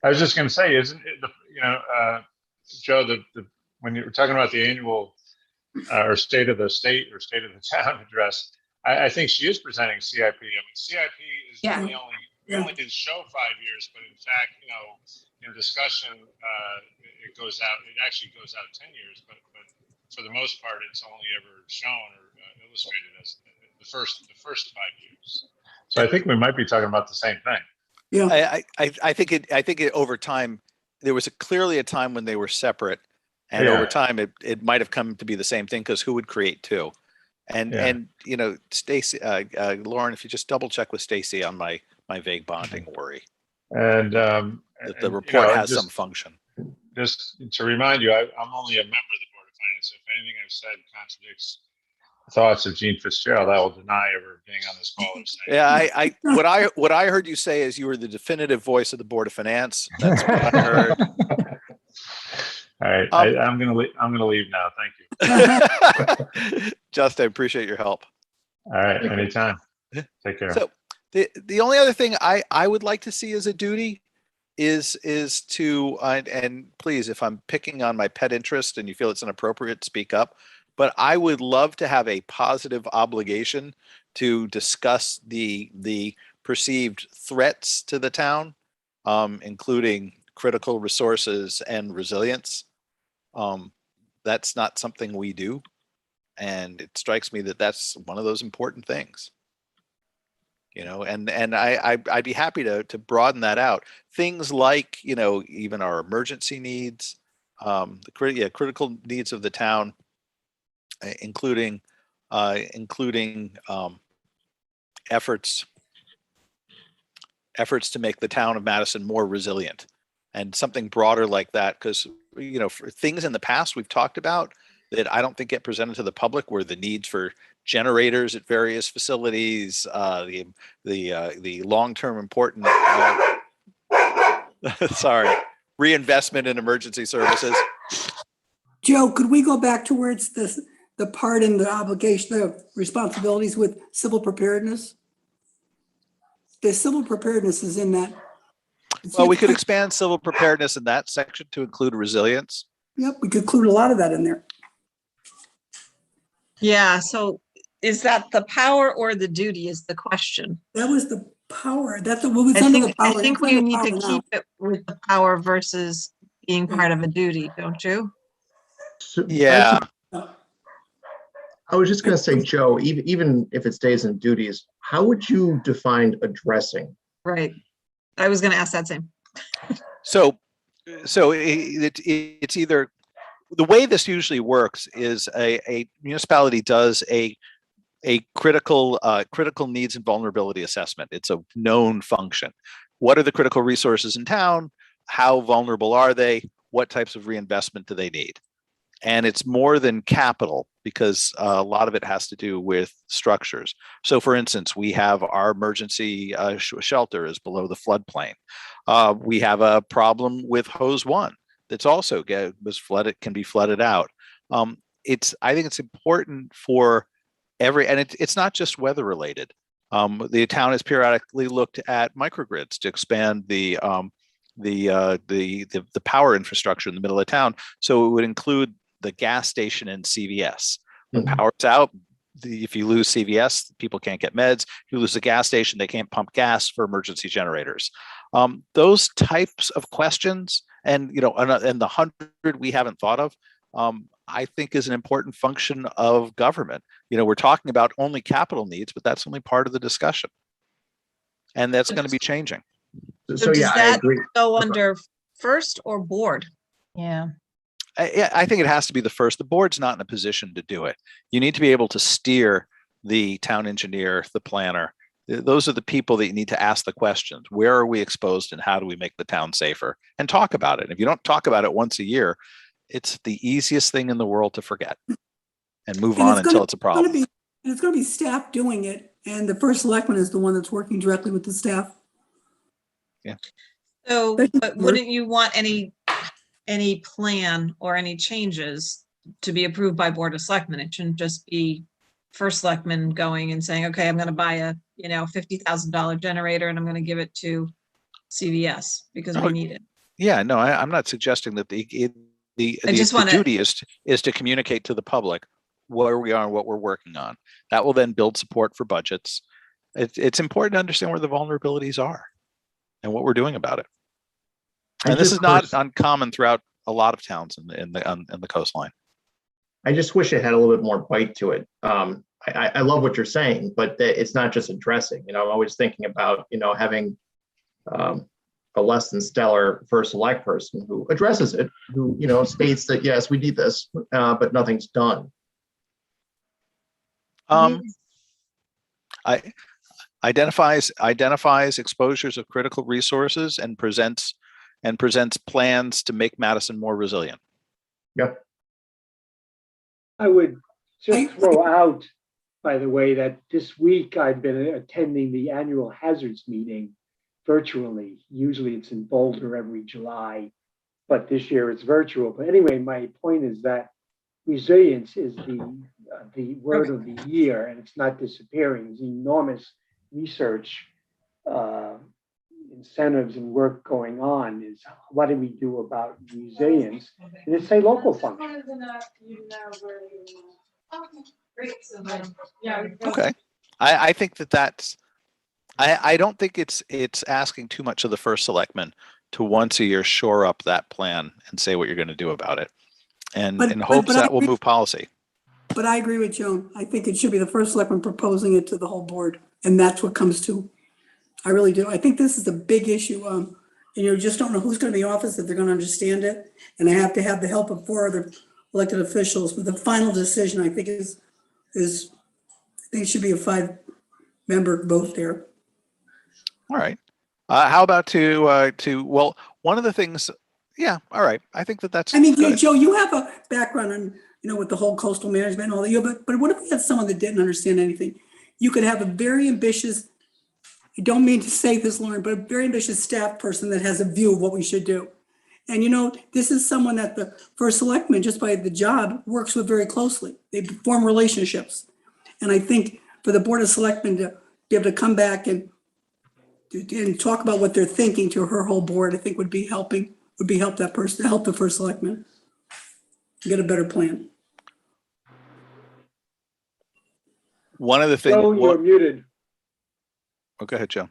I was just going to say, isn't it, Joe, when you were talking about the annual or state of the state or state of the town address, I think she is presenting CIP. I mean, CIP is Yeah. the only we only did show 5 years, but in fact, in discussion, it goes out. It actually goes out 10 years, but for the most part, it's only ever shown or illustrated as the first 5 years. So I think we might be talking about the same thing. Yeah, I think it over time, there was clearly a time when they were separate, and Yeah. over time it might have come to be the same thing, because who would create two? And Yeah. Stacy, Lauren, if you just double check with Stacy on my vague bonding worry, And that the report has some function. Just to remind you, I'm only a member of the Board of Finance. So if anything I've said contradicts thoughts of Gene Fitzgerald, I will deny ever being on this call or saying. Yeah, what I heard you say is you were the definitive voice of the Board of Finance. That's what I heard. All right, I'm gonna leave now. Thank you. Just, I appreciate your help. All right, anytime. Take care. So the only other thing I would like to see as a duty is to and please, if I'm picking on my pet interest and you feel it's inappropriate, speak up. But I would love to have a positive obligation to discuss the perceived threats to the town, including critical resources and resilience. That's not something we do, and it strikes me that that's one of those important things. And I'd be happy to broaden that out. Things like even our emergency needs, the critical needs of the town, including efforts to make the town of Madison more resilient, and something broader like that. Because for things in the past we've talked about that I don't think get presented to the public were the needs for generators at various facilities, the long-term important reinvestment in emergency services. Joe, could we go back to where it's the part in the obligation, the responsibilities with civil preparedness? The civil preparedness is in that. Well, we could expand civil preparedness in that section to include resilience. Yep, we could include a lot of that in there. Yeah, so is that the power or the duty is the question. That was the power. That's what was under the power. I think That's we under need power to now. keep it with the power versus being part of a duty, don't you? So, Yeah. I was just going to say, Joe, even if it stays in duties, how would you define addressing? Right. I was going to ask that same. So it's either, the way this usually works is a municipality does a critical needs and vulnerability assessment. It's a known function. What are the critical resources in town? How vulnerable are they? What types of reinvestment do they need? And it's more than capital, because a lot of it has to do with structures. So for instance, we have our emergency shelter is below the floodplain. We have a problem with hose 1 that's also was flooded, can be flooded out. I think it's important for and it's not just weather related. The town has periodically looked at microgrids to expand the power infrastructure in the middle of town. So it would include the gas station and CVS. When power's out, if you lose CVS, people can't get meds. If you lose the gas station, they can't pump gas for emergency generators. Those types of questions, and the 100 we haven't thought of, I think is an important function of government. We're talking about only capital needs, but that's only part of the discussion, and that's going to be changing. So does yeah, I that agree. go under first or board? Yeah. I think it has to be the first. The board's not in a position to do it. You need to be able to steer the town engineer, the planner. Those are the people that you need to ask the questions. Where are we exposed, and how do we make the town safer? And talk about it. If you don't talk about it once a year, it's the easiest thing in the world to forget and move on until it's a problem. And it's going to be staff doing it, and the first selectman is the one that's working directly with the staff. Yeah. So, but wouldn't you want any plan or any changes to be approved by Board of Selectmen? It shouldn't just be first selectman going and saying, okay, I'm going to buy a, $50,000 generator and I'm going to give it to CVS because we need it. Yeah, no, I'm not suggesting that the duty is to communicate to the public where we are and what we're working on. That will then build support for budgets. It's important to understand where the vulnerabilities are. and what we're doing about it. I And this just is not pers- uncommon throughout a lot of towns in the coastline. I just wish it had a little bit more bite to it. I love what you're saying, but it's not just addressing. I'm always thinking about, having a less than stellar first select person who addresses it, who, states that, yes, we need this, but nothing's done. I identifies exposures of critical resources and presents plans to make Madison more resilient. I would just I- throw out, by the way, that this week I've been attending the annual hazards meeting virtually. Usually it's in Boulder every July, but this year it's virtual. But anyway, my point is that resilience is the word of the year, and it's not disappearing. There's enormous research incentives and work going on. Is what do we do about resilience? And it's a local function. Okay. I think that's, I don't think it's asking too much of the first selectman to once a year shore up that plan and say what you're going to do about it, and But- in but- hopes but I that will agree- move policy. But I agree with Joan. I think it should be the first selectman proposing it to the whole board, and that's what comes to. I really do. I think this is a big issue. And you just don't know who's going to be in office, if they're going to understand it. And they have to have the help of 4 other elected officials. But the final decision, I think, is I think it should be a 5-member vote there. All right. How about well, one of the things, yeah, all right. I think that's I mean, good. Joe, you have a background on, with the whole coastal management and all that. But what if we had someone that didn't understand anything? You could have a very ambitious, I don't mean to say this, Lauren, but a very ambitious staff person that has a view of what we should do. And this is someone that the first selectman, just by the job, works with very closely. They form relationships. And I think for the Board of Selectmen to be able to come back and talk about what they're thinking to her whole board, I think would help that person, help the first selectman get a better plan. One of the things. Joe, you're muted. Oh, go ahead, Joe.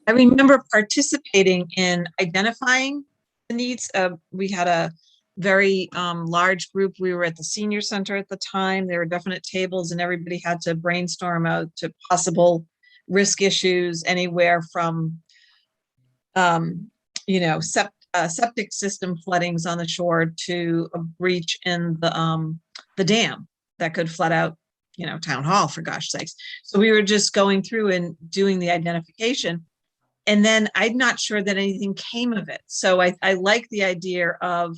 I remember participating in identifying the needs. We had a very large group. We were at the senior center at the time. There were definite tables and everybody had to brainstorm out to possible risk issues, anywhere from, septic system floodings on the shore to a breach in the dam that could flood out, town hall, for gosh sakes. So we were just going through and doing the identification. And then I'm not sure that anything came of it. So I like the idea of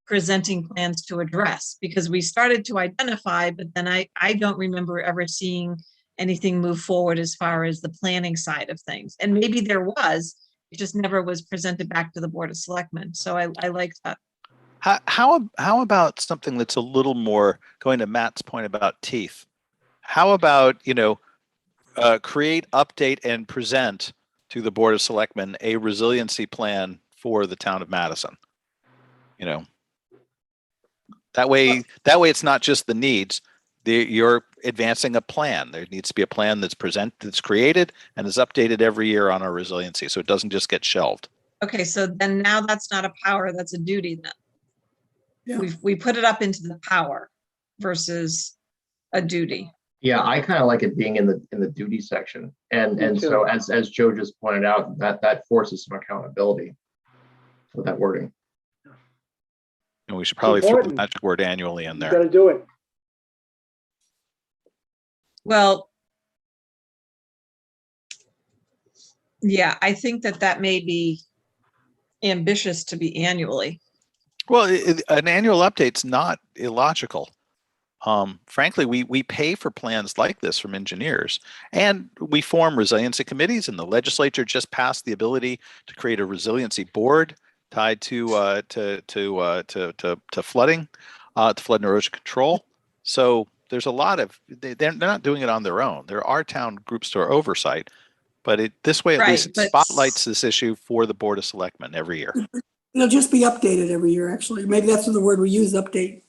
presenting plans to address, because we started to identify, but then I don't remember ever seeing anything move forward as far as the planning side of things. And maybe there was, it just never was presented back to the Board of Selectmen. So I like that. How about something that's a little more, going to Matt's point about teeth? How about, create, update, and present to the Board of Selectmen a resiliency plan for the town of Madison? That way it's not just the needs. You're advancing a plan. There needs to be a plan that's created and is updated every year on our resiliency, so it doesn't just get shelved. Okay, so then now that's not a power, that's a duty then. Yeah. We put it up into the power versus a duty. Yeah, I kind of like it being in the duty section. And Me so too. as Joe just pointed out, that forces some accountability with that wording. And we should probably throw the important. magic word annually in You there. gotta do it. Well, yeah, I think that may be ambitious to be annually. Well, an annual update's not illogical. Frankly, we pay for plans like this from engineers, and we form resiliency committees, and the legislature just passed the ability to create a resiliency board tied to flooding, to flood and erosion control. So there's a lot of, they're not doing it on their own. There are town groups to oversight, but this way, at Right, least it but- spotlights this issue for the Board of Selectmen every year. It'll just be updated every year, actually. Maybe that's the word we use, update.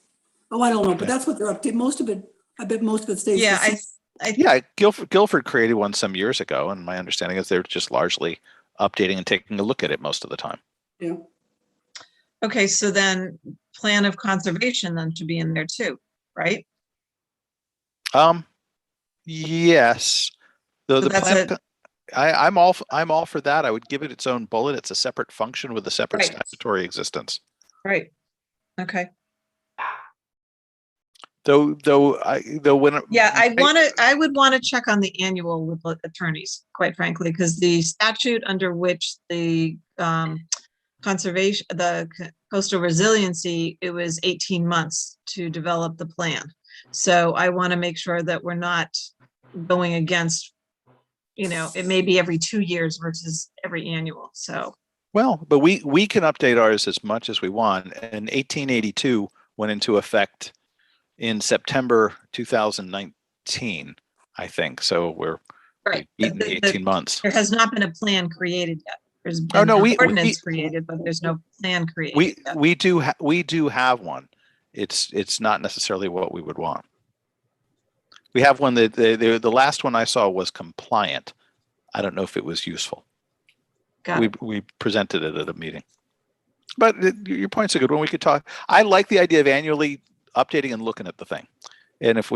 Oh, I don't know, but Okay. that's what they're updating. Most of it stays. Yeah, the same. I Yeah, Guilford created one some years ago, and my understanding is they're just largely updating and taking a look at it most of the time. Yeah. Okay, so then plan of conservation then should be in there too, right? Yes. Though So the that's plan, a- I'm all for that. I would give it its own bullet. It's a separate function with a separate Right. statutory existence. Right. Okay. Though when Yeah, I would want to check on the annual with the attorneys, quite frankly, because the statute under which the conservation, the coastal resiliency, it was 18 months to develop the plan. So I want to make sure that we're not going against, it may be every 2 years versus every annual. So, Well, but we can update ours as much as we want. And 1882 went into effect in September 2019, I think. So we're right. beating the 18 months. There has not been a plan created yet. There's Oh, been no, an ordinance created, but there's no plan created yet. We do have one. It's not necessarily what we would want. We have one that the last one I saw was compliant. I don't know if it was useful. Got it. We presented it at a meeting. But your point's a good one. We could talk. I like the idea of annually updating and looking at the thing. And if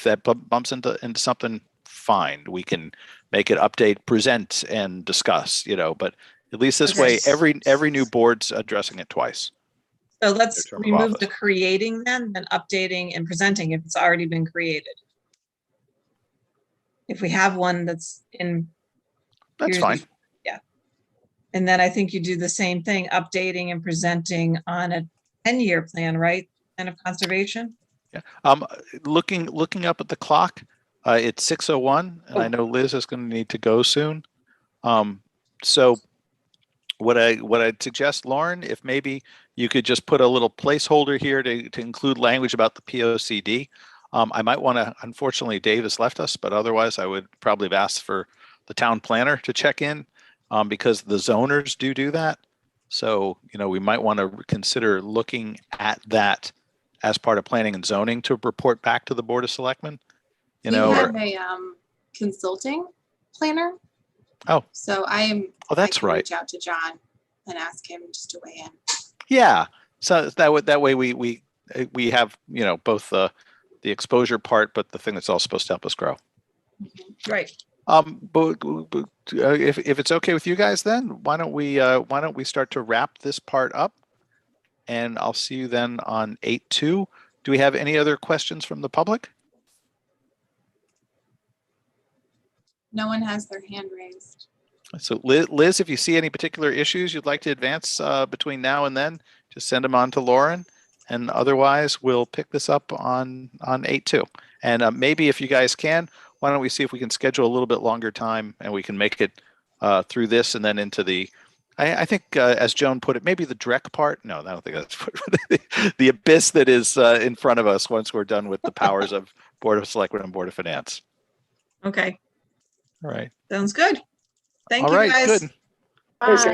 that bumps into something, fine. We can make it update, present, and discuss. But at least this way, every new board's addressing it twice. So let's term of remove office. the creating then updating and presenting if it's already been created. If we have one that's in. That's here's fine. the- Yeah. And then I think you do the same thing, updating and presenting on a 10-year plan, right? Plan of conservation? Yeah. Looking up at the clock, it's 6:01, and I know Liz is going to need to go soon. So what I'd suggest, Lauren, if maybe you could just put a little placeholder here to include language about the POCD. I might want to, unfortunately, Dave has left us, but otherwise I would probably have asked for the town planner to check in because the zoners do that. So, we might want to consider looking at that as part of planning and zoning to report back to the Board of Selectmen. We have a consulting planner. Oh. So that's I can right. reach out to John and ask him just to weigh in. Yeah. So that way we have, both the exposure part, but the thing that's all supposed to help us grow. Right. But if it's okay with you guys, then why don't we start to wrap this part up, and I'll see you then on 8/2. Do we have any other questions from the public? No one has their hand raised. So Liz, if you see any particular issues you'd like to advance between now and then, just send them on to Lauren, and otherwise we'll pick this up on 8/2. And maybe if you guys can, why don't we see if we can schedule a little bit longer time and we can make it through this and then into the, I think as Joan put it, maybe the DREC part. No, I don't think that's the abyss that is in front of us once we're done with the powers of Board of Selectmen and Board of Finance. Okay. All right. Sounds good. Thank All you, right. guys. Good. Bye.